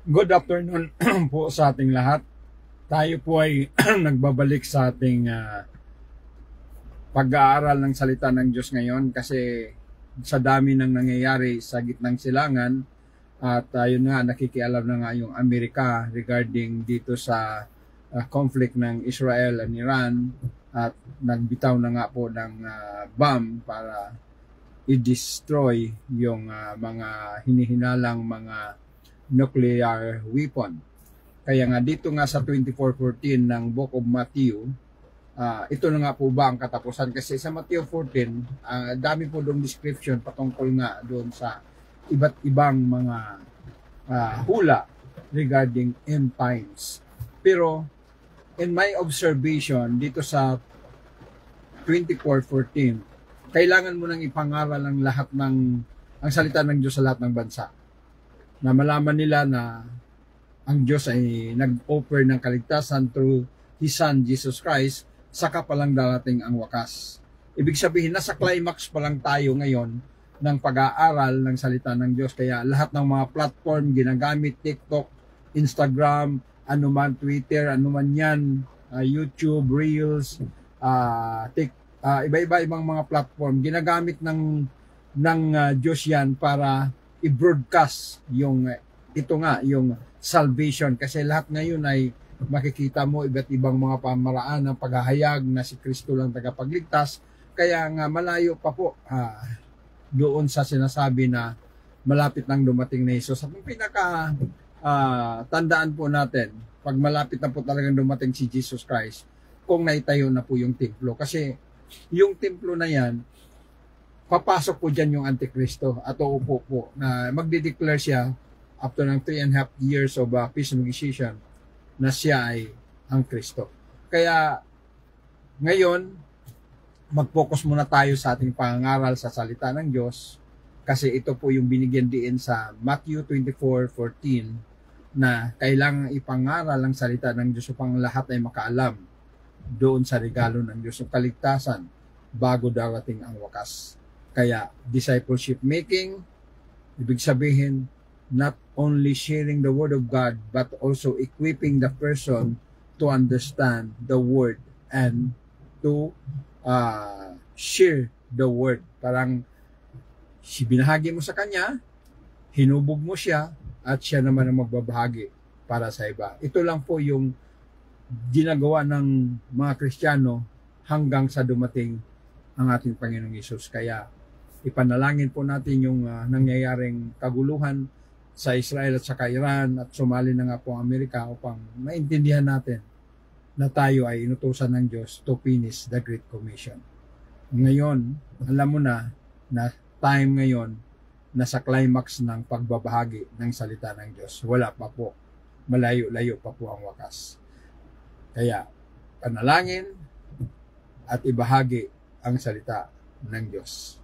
Good afternoon po sa ating lahat. Tayo po ay nagbabalik sa ating pag-aaral ng salita ng Diyos ngayon kasi sa dami ng nangyayari sa gitnang silangan at yun nga, nakikialam na nga yung Amerika regarding dito sa conflict ng Israel and Iran at nagbitaw na nga po ng bomb para i-destroy yung mga hinihinalang mga nuclear weapon. Kaya nga dito nga sa 24:14 ng Book of Matthew, ito na nga po ba ang katapusan? Kasi sa Matthew 14, dami po doong description patungkol nga doon sa iba't ibang mga hula regarding end times. Pero in my observation dito sa 24:14, kailangan mo nang ipangaral ang lahat ng ang salita ng Diyos sa lahat ng bansa. Na malaman nila na ang Diyos ay nag-offer ng kaligtasan through His Son, Jesus Christ, saka pa lang darating ang wakas. Ibig sabihin, nasa climax pa lang tayo ngayon ng pag-aaral ng salita ng Diyos. Kaya lahat ng mga platform ginagamit, TikTok, Instagram, anuman Twitter, anuman yan, YouTube, Reels, iba-ibang mga platform, ginagamit ng Diyos yan para i-broadcast yung yung salvation, kasi lahat ngayon ay makikita mo iba't ibang mga pamaraan ng paghahayag na si Kristo lang tagapagligtas. Kaya nga malayo pa po doon sa sinasabi na malapit nang dumating na Jesus. At yung pinaka tandaan po natin, pag malapit na po talagang dumating si Jesus Christ, kung naitayo na po yung templo, kasi yung templo na yan, papasok po dyan yung Antikristo at uupo po na magde-declare siya after ng 3.5 years of peace negotiation na siya ay ang Kristo. Kaya ngayon, mag-focus muna tayo sa ating pangangaral sa salita ng Diyos, kasi ito po yung binigyan din sa Matthew 24:14 na kailangan ipangaral ang salita ng Diyos upang lahat ay makaalam doon sa regalo ng Diyos ng kaligtasan bago darating ang wakas. Kaya discipleship making, ibig sabihin, not only sharing the Word of God, but also equipping the person to understand the Word and to share the Word. Parang binahagi mo sa kanya, hinubog mo siya, at siya naman ang magbabahagi para sa iba. Ito lang po yung ginagawa ng mga Kristiyano hanggang sa dumating ang ating Panginoong Hesus. Kaya ipanalangin po natin yung nangyayaring kaguluhan sa Israel at saka Iran, at sumali na nga po ang Amerika upang maintindihan natin na tayo ay inutusan ng Diyos to finish the Great Commission. Ngayon, alam mo na time ngayon nasa climax ng pagbabahagi ng salita ng Diyos. Wala pa po. Malayo-layo pa po ang wakas. Kaya, panalangin at ibahagi ang salita ng Diyos.